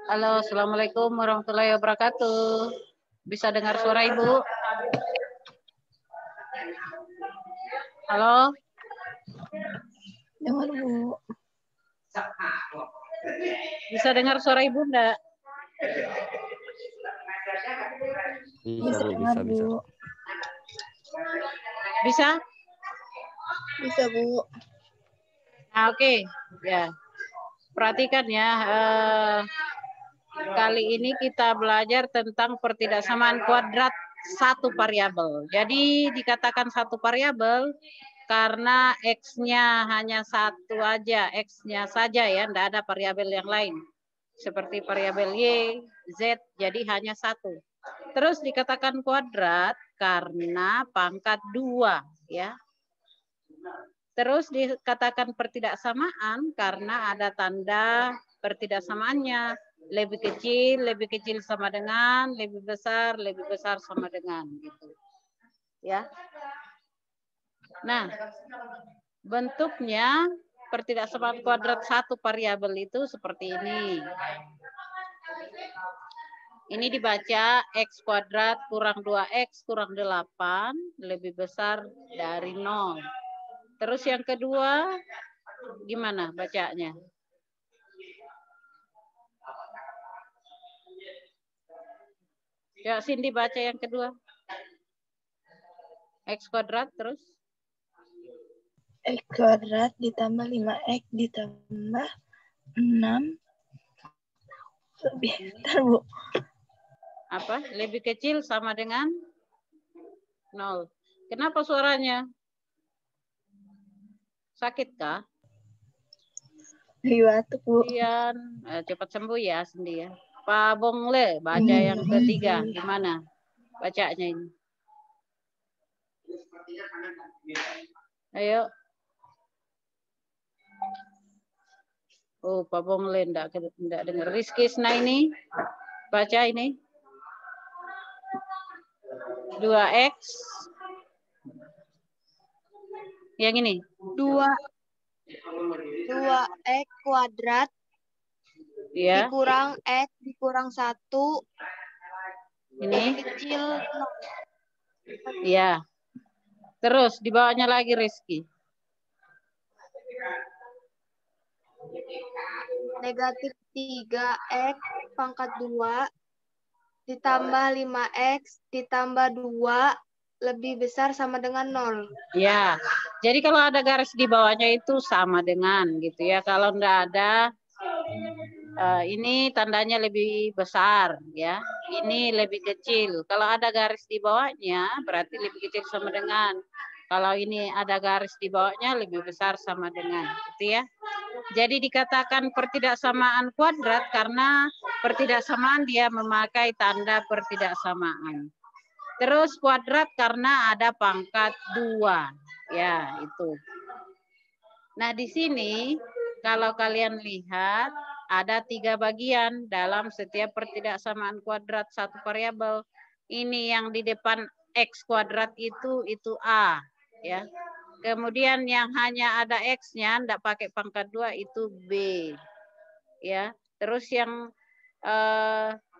Halo, Assalamualaikum warahmatullahi wabarakatuh. Bisa dengar suara Ibu? Halo? Dengar, Bu. Bisa dengar suara Ibu enggak? Bisa, Bu, bisa. Bisa? Bisa, Bu. Nah, oke. Ya. Perhatikan ya, kali ini kita belajar tentang pertidaksamaan kuadrat satu variabel. Jadi dikatakan satu variabel karena X-nya hanya satu aja, X-nya saja ya, tidak ada variabel yang lain. Seperti variabel Y, Z, jadi hanya satu. Terus dikatakan kuadrat karena pangkat 2 ya. Terus dikatakan pertidaksamaan karena ada tanda pertidaksamaannya. Lebih kecil sama dengan, lebih besar sama dengan gitu. Ya. Nah, bentuknya pertidaksamaan kuadrat satu variabel itu seperti ini. Ini dibaca X kuadrat kurang 2X kurang 8 lebih besar dari 0. Terus yang kedua, gimana bacanya? Ya, Cindy baca yang kedua. X kuadrat terus? X kuadrat ditambah 5X ditambah 6. Bentar, Bu. Apa? Lebih kecil sama dengan 0. Kenapa suaranya? Sakit kah? Batuk, Bu. Cepat sembuh ya, Cindy ya. Pak Bongle, baca yang ketiga. Gimana bacanya ini? Ayo. Oh, Pak Bongle enggak dengar. Rizky Snaini, baca ini. 2X. Yang ini. 2X kuadrat Ya. dikurang X dikurang 1 Ini. kecil 0. Ya. Terus di bawahnya lagi Rizky. Negatif 3X pangkat 2 ditambah 5X ditambah 2 lebih besar sama dengan 0. Ya, jadi kalau ada garis di bawahnya itu sama dengan gitu ya. Kalau enggak ada, ini tandanya lebih besar ya. Ini lebih kecil. Kalau ada garis di bawahnya berarti lebih kecil sama dengan. Kalau ini ada garis di bawahnya lebih besar sama dengan, gitu ya. Jadi dikatakan pertidaksamaan kuadrat karena pertidaksamaan dia memakai tanda pertidaksamaan. Terus kuadrat karena ada pangkat 2. Ya, itu. Nah, di sini kalau kalian lihat ada 3 bagian dalam setiap pertidaksamaan kuadrat satu variabel. Ini yang di depan X kuadrat itu A, ya. Kemudian yang hanya ada X-nya, enggak pakai pangkat 2 itu B. Ya. Terus yang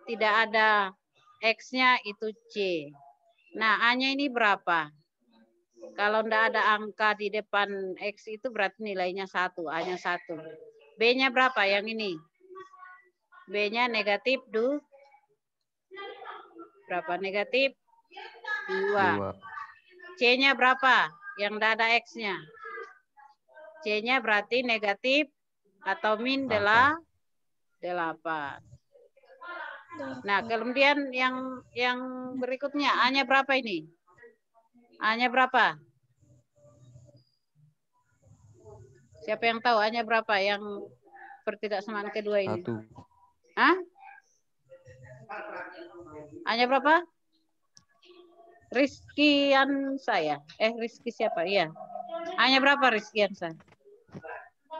tidak ada X-nya itu C. Nah, A-nya ini berapa? Kalau enggak ada angka di depan X itu berarti nilainya 1, A-nya 1. B-nya berapa yang ini? B-nya negatif berapa? Negatif 2. C-nya berapa? Yang enggak ada X-nya. C-nya berarti negatif atau min 8. Nah, kemudian yang berikutnya A-nya berapa ini? A-nya berapa? Siapa yang tahu A-nya berapa yang pertidaksamaan kedua ini? 1. Hah? A-nya berapa? Rizkyan saya. Rizky siapa? Iya. A-nya berapa Rizkyan saya?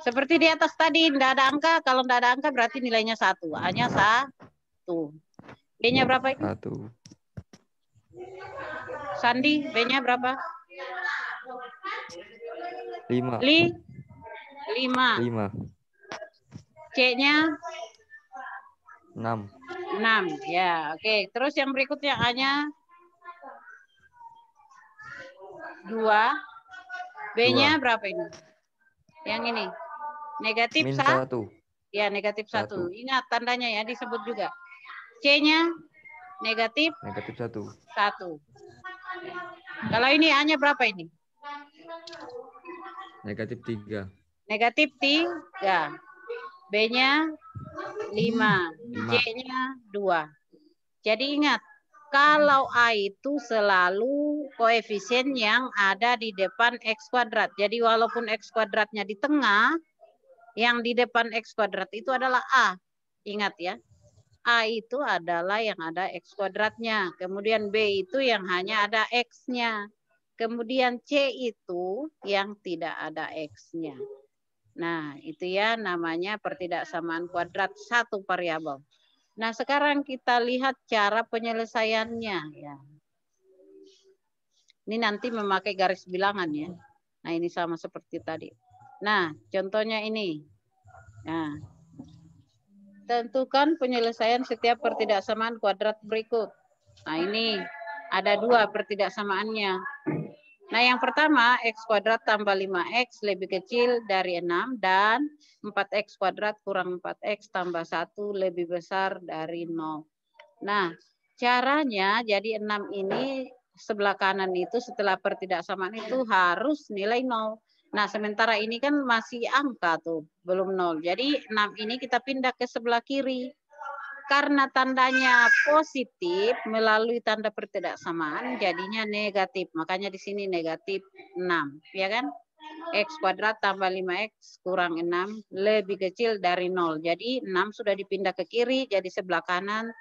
Seperti di atas tadi, tidak ada angka. Kalau tidak ada angka berarti nilainya 1. A-nya 1. B-nya berapa ini? 1. Sandi, B-nya berapa? 5. 5. C-nya 6. 6. Ya, oke. Terus yang berikutnya A-nya 2. B-nya berapa ini? Yang ini. Negatif Min 1. 1. Ya, negatif 1. 1. Ingat tandanya ya, disebut juga. C-nya negatif Negatif 1. 1. Kalau ini A-nya berapa ini? Negatif 3. Negatif 3. B-nya 5. 5. C-nya 2. Jadi ingat, kalau A itu selalu koefisien yang ada di depan X kuadrat. Jadi walaupun X kuadratnya di tengah, yang di depan X kuadrat itu adalah A. Ingat ya. A itu adalah yang ada X kuadratnya. Kemudian B itu yang hanya ada X-nya. Kemudian C itu yang tidak ada X-nya. Nah, itu ya namanya pertidaksamaan kuadrat satu variabel. Nah, sekarang kita lihat cara penyelesaiannya. Ya. Ini nanti memakai garis bilangan ya. Nah, ini sama seperti tadi. Nah, contohnya ini. Nah, tentukan penyelesaian setiap pertidaksamaan kuadrat berikut. Nah, ini ada 2 pertidaksamaannya. Nah, yang pertama, X kuadrat tambah 5X lebih kecil dari 6 dan 4X kuadrat kurang 4X tambah 1 lebih besar dari 0. Nah, caranya jadi 6 ini sebelah kanan itu setelah pertidaksamaan itu harus nilai 0. Nah, sementara ini kan masih angka tuh, belum 0. Jadi 6 ini kita pindah ke sebelah kiri. Karena tandanya positif melalui tanda pertidaksamaan jadinya negatif. Makanya di sini negatif 6. Ya kan? X kuadrat tambah 5X kurang 6 lebih kecil dari 0. Jadi 6 sudah dipindah ke kiri, jadi sebelah kanan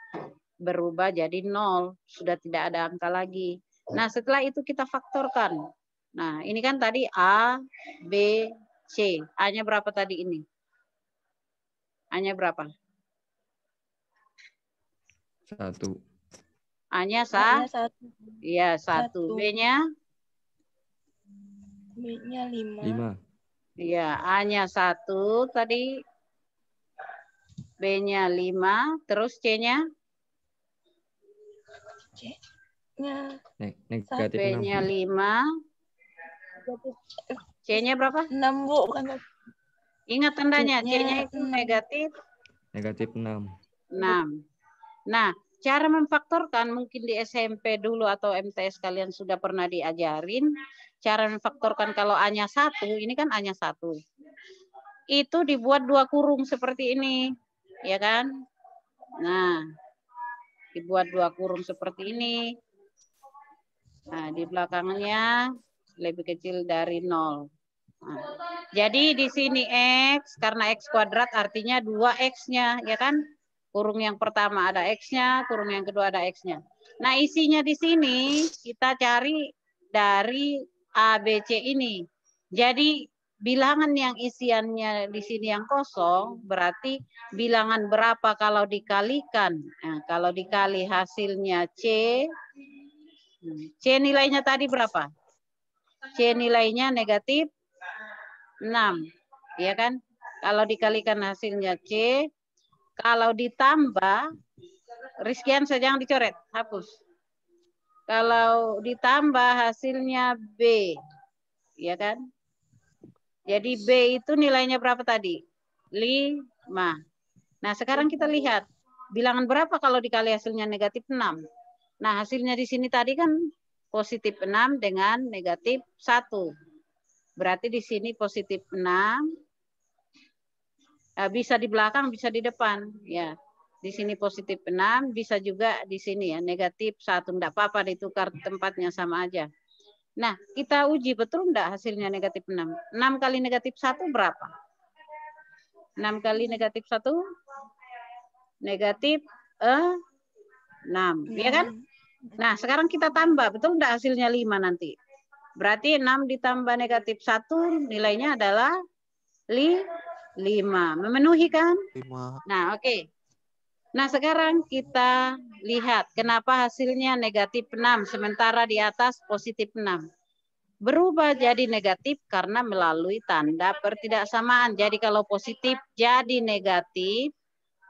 berubah jadi 0. Sudah tidak ada angka lagi. Nah, setelah itu kita faktorkan. Nah, ini kan tadi A, B, C. A-nya berapa tadi ini? A-nya berapa? 1. A-nya A-nya 1. Iya, 1. 1. B-nya? B-nya 5. 5. Iya, A-nya 1 tadi. B-nya 5. Terus C-nya? C-nya Negatif 6. B-nya 5. C-nya berapa? 6, Bu. Bukan. Ingat tandanya. C-nya C-nya itu negatif Negatif 6. 6. Nah, cara memfaktorkan mungkin di SMP dulu atau MTS kalian sudah pernah diajarin. Cara memfaktorkan kalau A-nya 1, ini kan A-nya 1. Itu dibuat 2 kurung seperti ini. Ya kan? Nah, dibuat 2 kurung seperti ini. Nah, di belakangnya lebih kecil dari 0. Nah, jadi di sini X, karena X kuadrat artinya 2X-nya, ya kan? Kurung yang pertama ada X-nya, kurung yang kedua ada X-nya. Nah, isinya di sini kita cari dari A, B, C ini. Jadi bilangan yang isiannya di sini yang kosong, berarti bilangan berapa kalau dikalikan. Nah, kalau dikali hasilnya C, C nilainya tadi berapa? C nilainya negatif 6. Ya kan? Kalau dikalikan hasilnya C, kalau ditambah, Rizkian jangan dicoret, hapus. Kalau ditambah hasilnya B, ya kan? Jadi B itu nilainya berapa tadi? 5. Nah, sekarang kita lihat, bilangan berapa kalau dikali hasilnya negatif 6? Nah, hasilnya di sini tadi kan positif 6 dengan negatif 1. Berarti di sini positif 6. Bisa di belakang, bisa di depan. Ya, di sini positif 6, bisa juga di sini ya negatif 1. Enggak apa-apa, ditukar tempatnya sama aja. Nah, kita uji betul enggak hasilnya negatif 6. 6 kali negatif 1 berapa? 6 kali negatif 1? Negatif 6. Ya kan? Nah, sekarang kita tambah. Betul enggak hasilnya 5 nanti? Berarti 6 ditambah negatif 1 nilainya adalah 5. Memenuhi kan? 5. Nah, oke. Nah, sekarang kita lihat kenapa hasilnya negatif 6 sementara di atas positif 6. Berubah jadi negatif karena melalui tanda pertidaksamaan. Jadi kalau positif jadi negatif,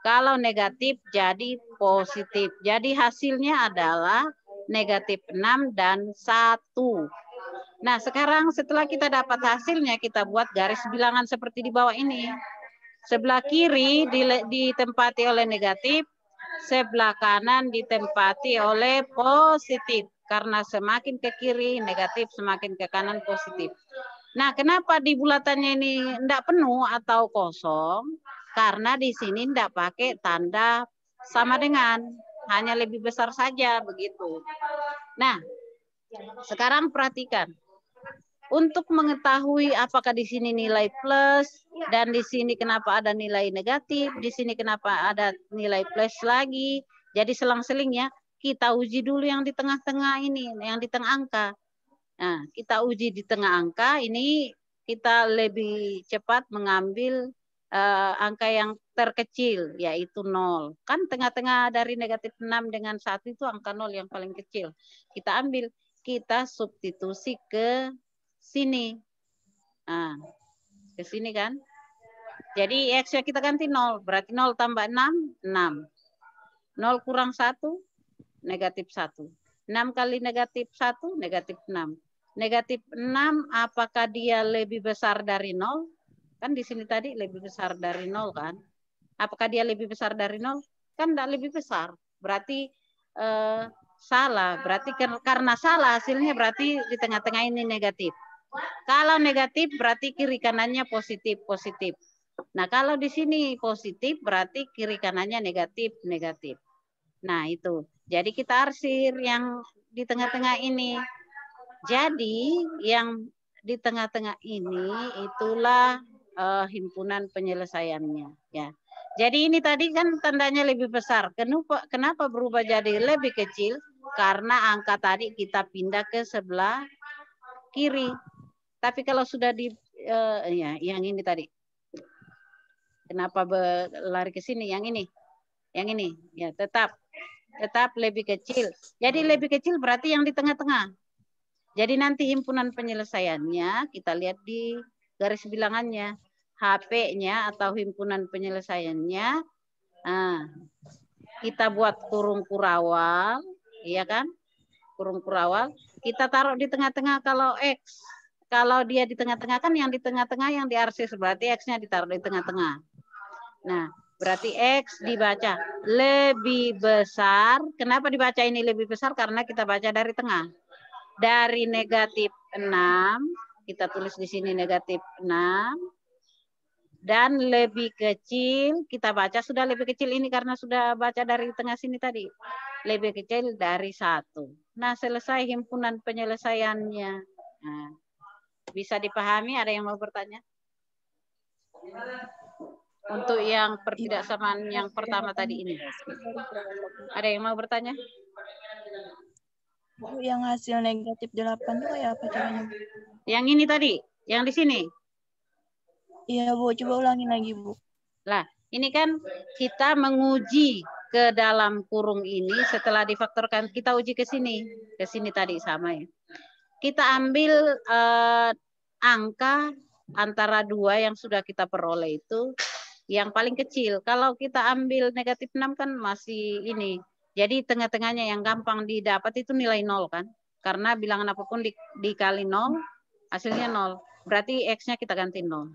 Kalau negatif jadi positif. Jadi hasilnya adalah negatif 6 dan 1. Nah, sekarang setelah kita dapat hasilnya, kita buat garis bilangan seperti di bawah ini. Sebelah kiri ditempati oleh negatif, sebelah kanan ditempati oleh positif. Karena semakin ke kiri negatif, semakin ke kanan positif. Nah, kenapa di bulatannya ini tidak penuh atau kosong? Karena di sini tidak pakai tanda sama dengan, hanya lebih besar saja begitu. Nah, sekarang perhatikan. Untuk mengetahui apakah di sini nilai plus dan di sini kenapa ada nilai negatif, di sini kenapa ada nilai plus lagi. Jadi selang-seling ya, kita uji dulu yang di tengah-tengah ini, yang di tengah angka. Nah, kita uji di tengah angka ini kita lebih cepat mengambil angka yang terkecil yaitu 0. Kan tengah-tengah dari negatif 6 dengan 1 itu angka 0 yang paling kecil. Kita ambil, kita substitusi ke sini. Nah, ke sini kan. Jadi X-nya kita ganti 0. Berarti 0 tambah 6, 6. 0 kurang 1, negatif 1. 6 kali negatif 1, negatif 6. Negatif 6, apakah dia lebih besar dari 0? Kan di sini tadi lebih besar dari 0 kan. Apakah dia lebih besar dari 0? Kan tidak lebih besar. Berarti salah. Berarti karena salah hasilnya berarti di tengah-tengah ini negatif. Kalau negatif berarti kiri kanannya positif, positif. Nah, kalau di sini positif berarti kiri kanannya negatif, negatif. Nah, itu. Jadi kita arsir yang di tengah-tengah ini. Jadi yang di tengah-tengah ini itulah himpunan penyelesaiannya, ya. Jadi ini tadi kan tandanya lebih besar. Kenapa berubah jadi lebih kecil? Karena angka tadi kita pindah ke sebelah kiri. Tapi kalau sudah di ya yang ini tadi. Kenapa lari ke sini? Yang ini. Yang ini ya tetap lebih kecil. Jadi lebih kecil berarti yang di tengah-tengah. Jadi nanti himpunan penyelesaiannya kita lihat di garis bilangannya. HP-nya atau himpunan penyelesaiannya. Nah, kita buat kurung kurawal, iya kan? Kurung kurawal. Kita taruh di tengah-tengah kalau X. Kalau dia di tengah-tengah kan yang di tengah-tengah yang diarsir berarti X-nya ditaruh di tengah-tengah. Nah, berarti X dibaca lebih besar. Kenapa dibaca ini lebih besar? Karena kita baca dari tengah. Dari negatif 6, kita tulis di sini negatif 6. Dan lebih kecil, kita baca sudah lebih kecil ini karena sudah baca dari tengah sini tadi. Lebih kecil dari 1. Nah, selesai himpunan penyelesaiannya. Nah, bisa dipahami? Ada yang mau bertanya? Untuk yang pertidaksamaan yang pertama tadi ini. Ada yang mau bertanya? Bu, yang hasil negatif 8 itu kayak apa caranya? Yang ini tadi, yang di sini. Iya, Bu. Coba ulangin lagi, Bu. Lah, ini kan kita menguji ke dalam kurung ini setelah difaktorkan. Kita uji ke sini. Ke sini tadi sama ya. Kita ambil angka antara 2 yang sudah kita peroleh itu yang paling kecil. Kalau kita ambil negatif 6 kan masih ini. Jadi tengah-tengahnya yang gampang didapat itu nilai 0 kan. Karena bilangan apapun dikali 0, hasilnya 0. Berarti X-nya kita ganti 0.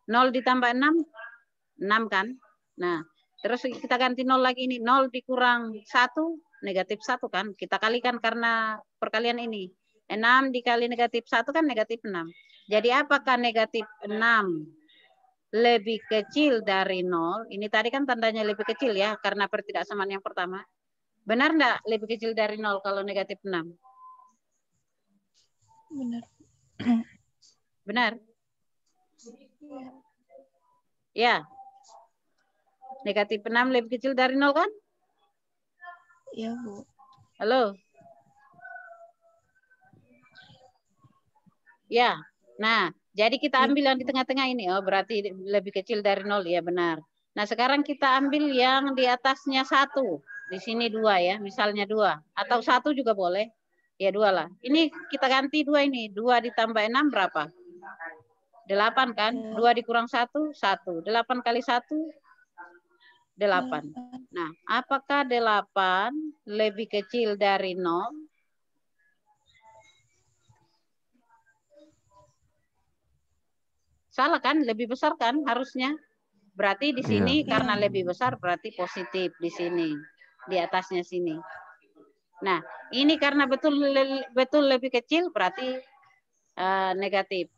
0 ditambah 6, 6 kan. Nah, terus kita ganti 0 lagi ini. 0 dikurang 1, negatif 1 kan. Kita kalikan karena perkalian ini. 6 dikali negatif 1 kan negatif 6. Jadi apakah negatif 6 lebih kecil dari 0? Ini tadi kan tandanya lebih kecil ya, karena pertidaksamaan yang pertama. Benar enggak lebih kecil dari 0 kalau negatif 6? Benar. Benar? Ya. Negatif 6 lebih kecil dari 0 kan? Iya, Bu. Halo? Ya. Nah, jadi kita ambil yang di tengah-tengah ini. Oh, berarti lebih kecil dari 0. Ya, benar. Nah, sekarang kita ambil yang di atasnya 1. Di sini 2 ya. Misalnya 2. Atau 1 juga boleh. Ya, 2 lah. Ini kita ganti 2 ini. 2 ditambah 6 berapa? 8 kan? 2 dikurang 1, 1. 8 kali 1, 8. Nah, apakah 8 lebih kecil dari 0? Salah kan? Lebih besar kan harusnya? Berarti di sini karena lebih besar berarti positif di sini. Di atasnya sini. Nah, ini karena betul lebih kecil berarti negatif.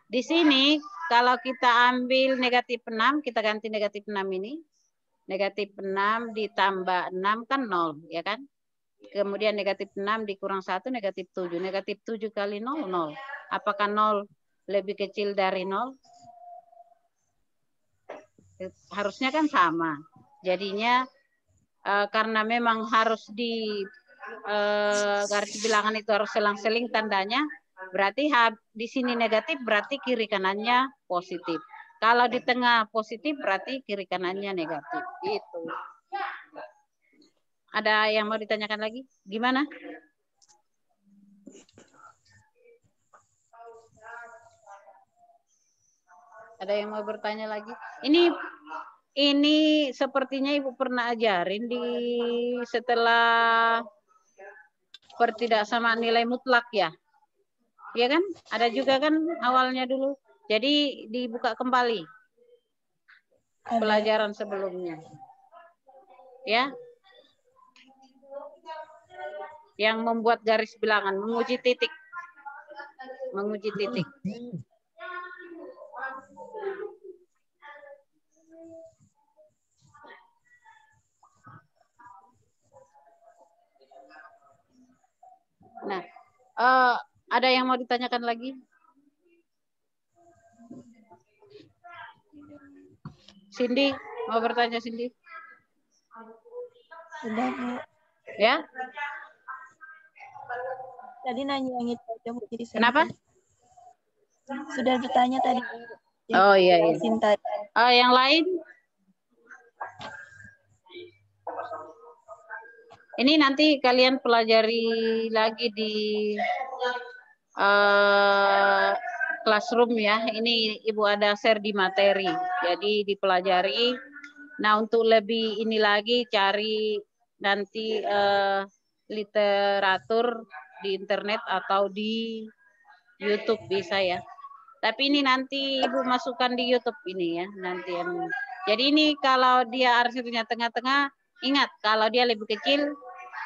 Di sini kalau kita ambil negatif 6, kita ganti negatif 6 ini. Negatif 6 ditambah 6 kan 0, ya kan? Kemudian negatif 6 dikurang 1, negatif 7. Negatif 7 kali 0, 0. Apakah 0 lebih kecil dari 0? Harusnya kan sama. Jadinya karena memang harus di garis bilangan itu harus selang-seling tandanya, berarti di sini negatif berarti kiri kanannya positif. Kalau di tengah positif berarti kiri kanannya negatif. Itu. Ada yang mau ditanyakan lagi? Gimana? Ada yang mau bertanya lagi? Ini sepertinya Ibu pernah ajarin di setelah pertidaksamaan nilai mutlak ya. Iya kan? Ada juga kan awalnya dulu. Jadi dibuka kembali pelajaran sebelumnya. Ya. Yang membuat garis bilangan, menguji titik. Menguji titik. Nah, ada yang mau ditanyakan lagi? Cindy, mau bertanya Cindy? Sudah, Bu. Ya? Tadi nanya yang itu aja, Bu. Jadi saya Kenapa? sudah bertanya tadi. Oh iya. Cinta. Yang lain? Ini nanti kalian pelajari lagi di classroom ya. Ini Ibu ada share di materi. Jadi dipelajari. Nah, untuk lebih ini lagi cari nanti literatur di internet atau di YouTube bisa ya. Tapi ini nanti Ibu masukkan di YouTube ini ya. Nanti yang. Jadi ini kalau dia arsiteknya tengah-tengah, ingat kalau dia lebih kecil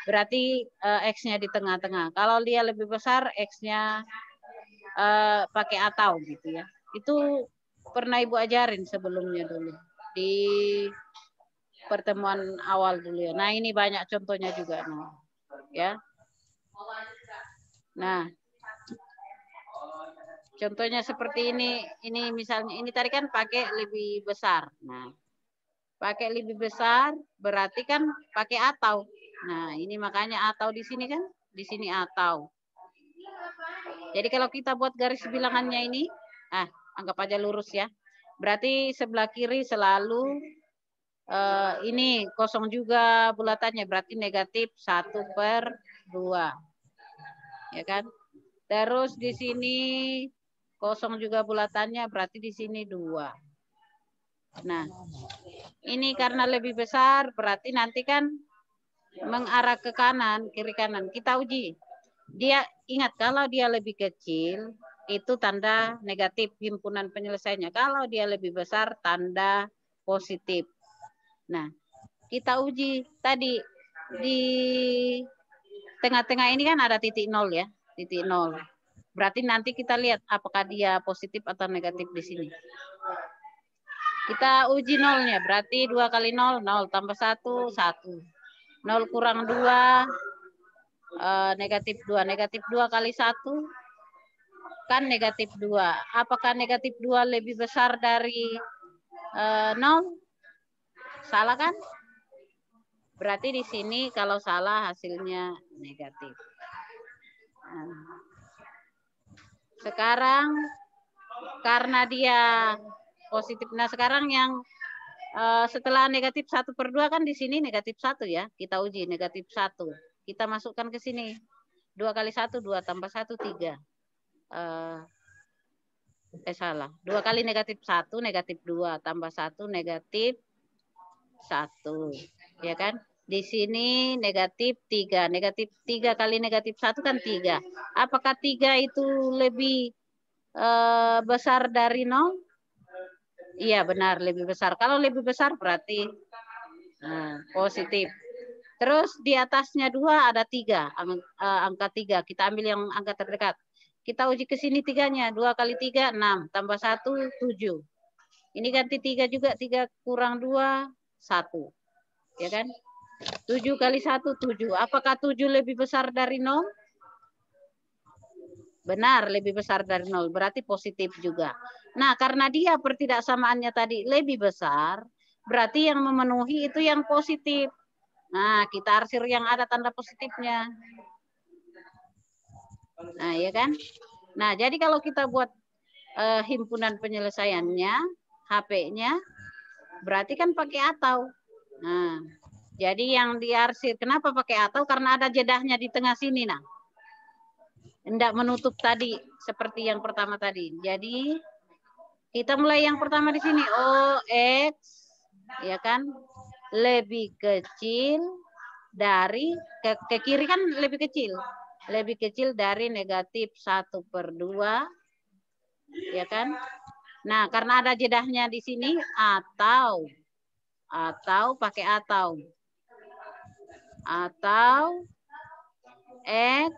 berarti X-nya di tengah-tengah. Kalau dia lebih besar, X-nya pakai atau gitu ya. Itu pernah Ibu ajarin sebelumnya dulu di pertemuan awal dulu ya. Nah, ini banyak contohnya juga nah. Ya. Nah, contohnya seperti ini misalnya ini tadi kan pakai lebih besar. Nah, pakai lebih besar berarti kan pakai atau. Nah, ini makanya atau di sini kan, di sini atau. Jadi kalau kita buat garis bilangannya ini, anggap aja lurus ya. Berarti sebelah kiri selalu ini kosong juga bulatannya, berarti negatif 1/2. Ya kan? Terus di sini kosong juga bulatannya, berarti di sini 2. Nah, ini karena lebih besar, berarti nanti kan mengarah ke kanan, kiri kanan. Kita uji. Dia ingat kalau dia lebih kecil, itu tanda negatif himpunan penyelesaiannya. Kalau dia lebih besar, tanda positif. Nah, kita uji tadi di tengah-tengah ini kan ada titik 0 ya, titik 0. Berarti nanti kita lihat apakah dia positif atau negatif di sini. Kita uji nolnya, berarti 2 kali 0, 0 tambah 1, 1. 0 kurang 2, negatif 2. Negatif 2 kali 1, kan negatif 2. Apakah negatif 2 lebih besar dari 0? Salah kan? Berarti di sini kalau salah hasilnya negatif. Sekarang karena dia positif. Nah, sekarang yang setelah negatif 1/2 kan di sini negatif 1 ya. Kita uji negatif 1. Kita masukkan ke sini. 2 kali 1, 2 tambah 1, 3. Salah. 2 kali negatif 1, negatif 2. Tambah 1, negatif 1. Ya kan? Di sini negatif 3. Negatif 3 kali negatif 1 kan 3. Apakah 3 itu lebih besar dari 0? Iya benar, lebih besar. Kalau lebih besar berarti positif. Terus di atasnya 2 ada 3, angka 3. Kita ambil yang angka terdekat. Kita uji ke sini 3-nya. 2 kali 3, 6. Tambah 1, 7. Ini ganti 3 juga. 3 kurang 2, 1. Ya kan? 7 kali 1, 7. Apakah 7 lebih besar dari 0? Benar, lebih besar dari 0. Berarti positif juga. Nah, karena dia pertidaksamaannya tadi lebih besar, berarti yang memenuhi itu yang positif. Nah, kita arsir yang ada tanda positifnya. Nah, ya kan? Nah, jadi kalau kita buat himpunan penyelesaiannya, HP-nya, berarti kan pakai atau. Nah, jadi yang diarsir, kenapa pakai atau? Karena ada jedahnya di tengah sini, nah. Hendak menutup tadi, seperti yang pertama tadi. Jadi, kita mulai yang pertama di sini. OX, ya kan, lebih kecil dari, ke kiri kan lebih kecil. Lebih kecil dari negatif 1/2, ya kan. Nah, karena ada jedahnya di sini, atau pakai atau X.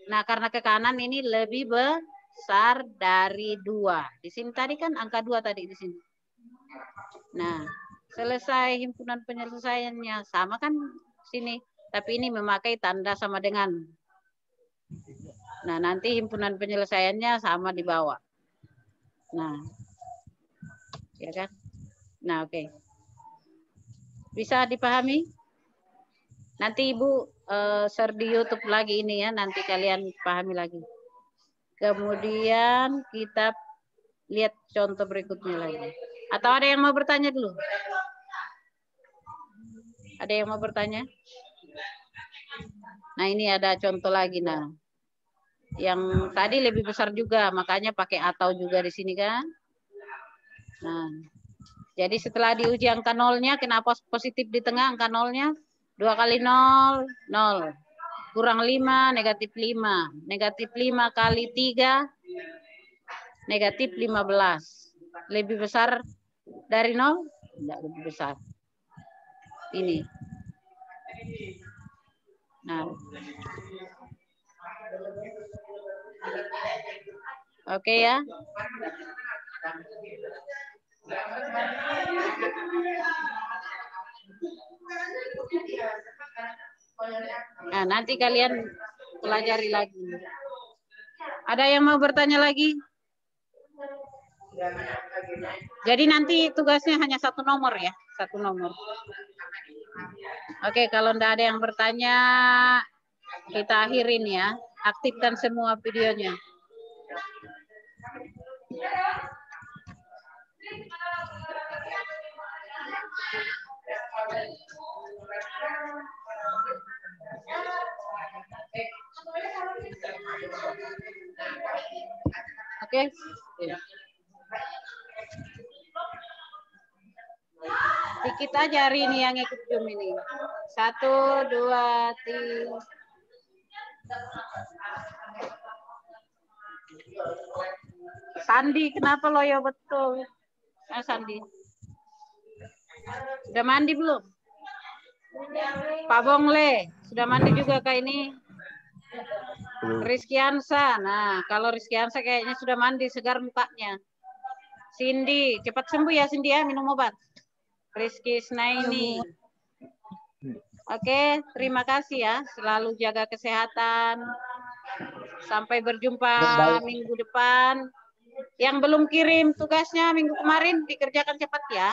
Nah, karena ke kanan ini lebih besar dari 2. Di sini tadi kan angka 2 tadi di sini. Nah, selesai himpunan penyelesaiannya. Sama kan sini. Tapi ini memakai tanda sama dengan. Nah, nanti himpunan penyelesaiannya sama di bawah. Nah, ya kan? Nah, oke. Bisa dipahami? Nanti Ibu share di YouTube lagi ini ya, nanti kalian pahami lagi. Kemudian kita lihat contoh berikutnya lagi. Atau ada yang mau bertanya dulu? Ada yang mau bertanya? Nah, ini ada contoh lagi. Nah, yang tadi lebih besar juga, makanya pakai atau juga di sini kan. Nah, jadi setelah diuji angka nolnya, kenapa positif di tengah angka nolnya? 2 kali 0, 0. Kurang 5, negatif 5. Negatif 5 kali 3, negatif 15. Lebih besar dari 0? Tidak lebih besar. Ini. Nah. Oke ya. Nah, nanti kalian pelajari lagi. Ada yang mau bertanya lagi? Jadi nanti tugasnya hanya 1 nomor ya, 1 nomor. Oke, kalau enggak ada yang bertanya, kita akhirin ya. Aktifkan semua videonya. Oke. Dikit aja hari ini yang ikut Zoom ini. 1, 2, 3. Sandi, kenapa loyo betul? Sandi. Sudah mandi belum? Pak Bongle, sudah mandi juga kak ini? Rizkiansa, nah kalau Rizkiansa kayaknya sudah mandi, segar mukanya. Cindy, cepat sembuh ya Cindy ya, minum obat. Rizky Snaini. Oke, terima kasih ya, selalu jaga kesehatan. Sampai berjumpa minggu depan. Yang belum kirim tugasnya minggu kemarin dikerjakan cepat ya.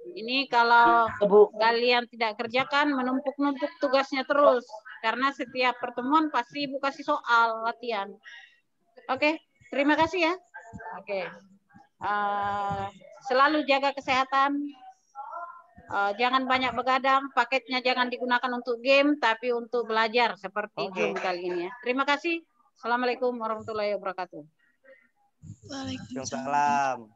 Ini kalau kalian tidak kerjakan menumpuk-numpuk tugasnya terus. Karena setiap pertemuan pasti Ibu kasih soal latihan. Oke, terima kasih ya. Oke. Selalu jaga kesehatan. Jangan banyak begadang. Paketnya jangan digunakan untuk game, tapi untuk belajar seperti Zoom kali ini ya. Terima kasih. Assalamualaikum warahmatullahi wabarakatuh. Waalaikumsalam.